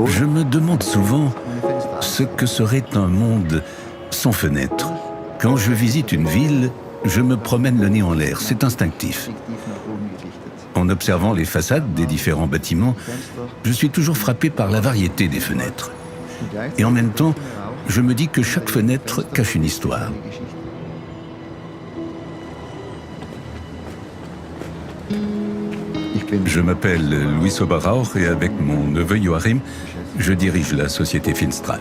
Je me demande souvent ce que serait un monde sans fenêtres. Quand je visite une ville, je me promène le nez en l'air, c'est instinctif. En observant les façades des différents bâtiments, je suis toujours frappé par la variété des fenêtres. Et en même temps, je me dis que chaque fenêtre cache une histoire. Je m'appelle Luis Oberrauch et avec mon neveu Joachim, je dirige la société Finstral.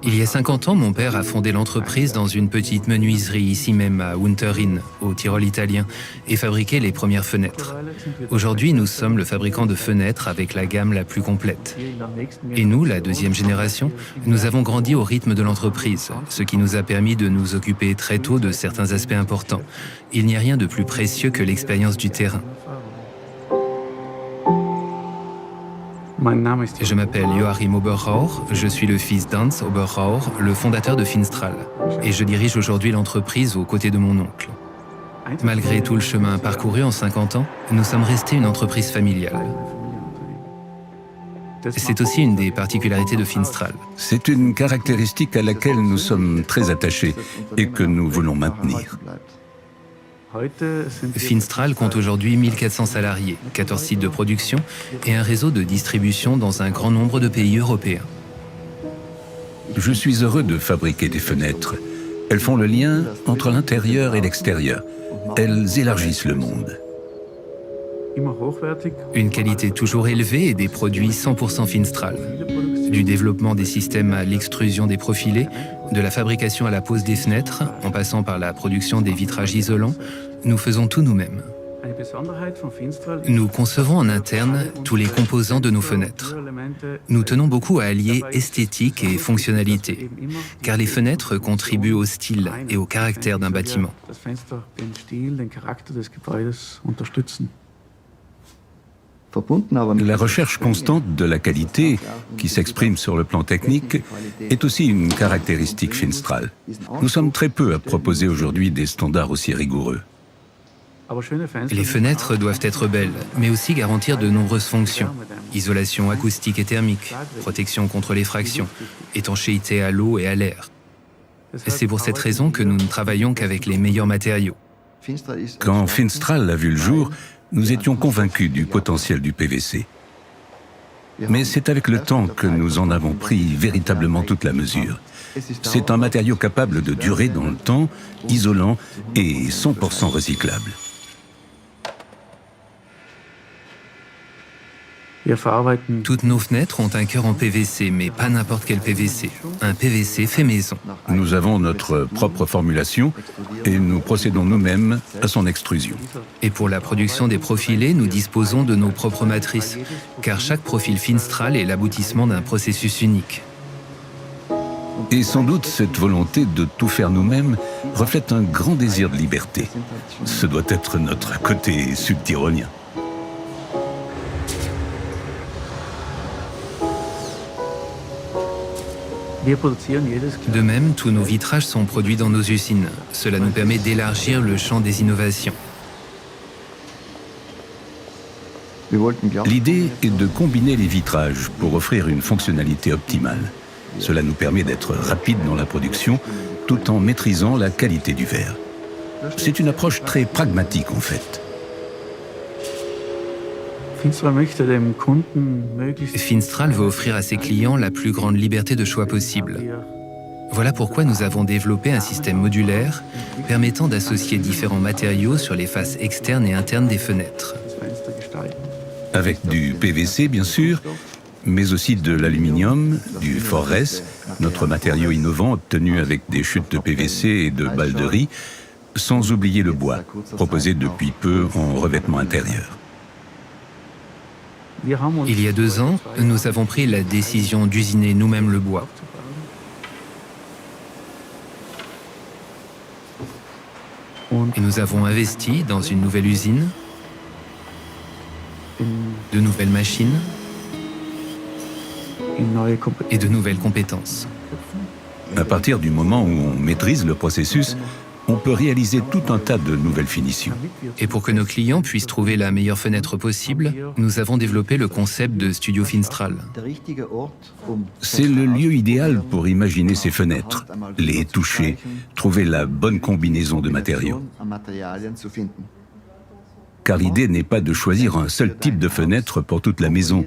Il y a 50 ans, mon père a fondé l'entreprise dans une petite menuiserie ici même à Unterin, au Tyrol italien, et fabriqué les premières fenêtres. Aujourd'hui, nous sommes le fabricant de fenêtres avec la gamme la plus complète. Et nous, la deuxième génération, nous avons grandi au rythme de l'entreprise, ce qui nous a permis de nous occuper très tôt de certains aspects importants. Il n'y a rien de plus précieux que l'expérience du terrain. Je m'appelle Joachim Oberrauch, je suis le fils d'Hans Oberrauch, le fondateur de Finstral, et je dirige aujourd'hui l'entreprise aux côtés de mon oncle. Malgré tout le chemin parcouru en 50 ans, nous sommes restés une entreprise familiale. C'est aussi une des particularités de Finstral. C'est une caractéristique à laquelle nous sommes très attachés et que nous voulons maintenir. Finstral compte aujourd'hui 1400 salariés, 14 sites de production et un réseau de distribution dans un grand nombre de pays européens. Je suis heureux de fabriquer des fenêtres. Elles font le lien entre l'intérieur et l'extérieur. Elles élargissent le monde. Une qualité toujours élevée et des produits 100% Finstral. Du développement des systèmes à l'extrusion des profilés, de la fabrication à la pose des fenêtres, en passant par la production des vitrages isolants, nous faisons tout nous-mêmes. Nous concevons en interne tous les composants de nos fenêtres. Nous tenons beaucoup à allier esthétique et fonctionnalité, car les fenêtres contribuent au style et au caractère d'un bâtiment. La recherche constante de la qualité, qui s'exprime sur le plan technique, est aussi une caractéristique Finstral. Nous sommes très peu à proposer aujourd'hui des standards aussi rigoureux. Les fenêtres doivent être belles, mais aussi garantir de nombreuses fonctions. Isolation acoustique et thermique, protection contre l'effraction, étanchéité à l'eau et à l'air. C'est pour cette raison que nous ne travaillons qu'avec les meilleurs matériaux. Quand Finstral a vu le jour, nous étions convaincus du potentiel du PVC. Mais c'est avec le temps que nous en avons pris véritablement toute la mesure. C'est un matériau capable de durer dans le temps, isolant et 100% recyclable. Toutes nos fenêtres ont un cœur en PVC, mais pas n'importe quel PVC. Un PVC fait maison. Nous avons notre propre formulation et nous procédons nous-mêmes à son extrusion. Et pour la production des profilés, nous disposons de nos propres matrices, car chaque profil Finstral est l'aboutissement d'un processus unique. Et sans doute cette volonté de tout faire nous-mêmes reflète un grand désir de liberté. Ce doit être notre côté sud-tyrolien. De même, tous nos vitrages sont produits dans nos usines. Cela nous permet d'élargir le champ des innovations. L'idée est de combiner les vitrages pour offrir une fonctionnalité optimale. Cela nous permet d'être rapide dans la production tout en maîtrisant la qualité du verre. C'est une approche très pragmatique en fait. Finstral veut offrir à ses clients la plus grande liberté de choix possible. Voilà pourquoi nous avons développé un système modulaire permettant d'associer différents matériaux sur les faces externes et internes des fenêtres. Avec du PVC bien sûr, mais aussi de l'aluminium, du Forres, notre matériau innovant obtenu avec des chutes de PVC et de balles de riz, sans oublier le bois, proposé depuis peu en revêtement intérieur. Il y a 2 ans, nous avons pris la décision d'usiner nous-mêmes le bois. Et nous avons investi dans une nouvelle usine, de nouvelles machines et de nouvelles compétences. À partir du moment où on maîtrise le processus, on peut réaliser tout un tas de nouvelles finitions. Et pour que nos clients puissent trouver la meilleure fenêtre possible, nous avons développé le concept de Studio Finstral. C'est le lieu idéal pour imaginer ces fenêtres, les toucher, trouver la bonne combinaison de matériaux. Car l'idée n'est pas de choisir un seul type de fenêtre pour toute la maison,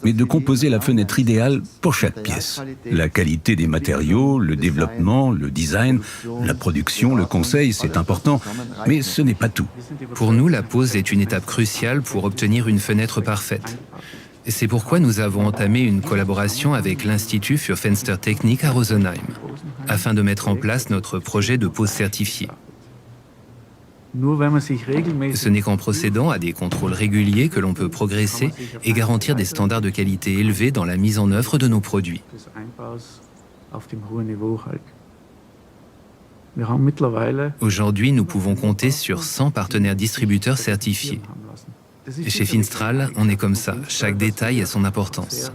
mais de composer la fenêtre idéale pour chaque pièce. La qualité des matériaux, le développement, le design, la production, le conseil, c'est important, mais ce n'est pas tout. Pour nous, la pose est une étape cruciale pour obtenir une fenêtre parfaite. C'est pourquoi nous avons entamé une collaboration avec l'Institut für Fenstertechnik à Rosenheim, afin de mettre en place notre projet de pose certifié. Ce n'est qu'en procédant à des contrôles réguliers que l'on peut progresser et garantir des standards de qualité élevés dans la mise en œuvre de nos produits. Aujourd'hui, nous pouvons compter sur 100 partenaires distributeurs certifiés. Chez Finstral, on est comme ça, chaque détail a son importance.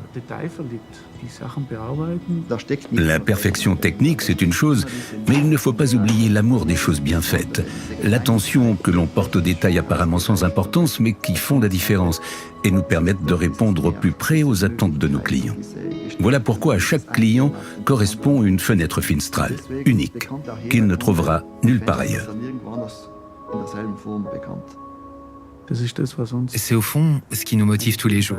La perfection technique, c'est une chose, mais il ne faut pas oublier l'amour des choses bien faites. L'attention que l'on porte aux détails apparemment sans importance, mais qui font la différence et nous permettent de répondre au plus près aux attentes de nos clients. Voilà pourquoi à chaque client correspond une fenêtre Finstral, unique, qu'il ne trouvera nulle part ailleurs. C'est au fond ce qui nous motive tous les jours.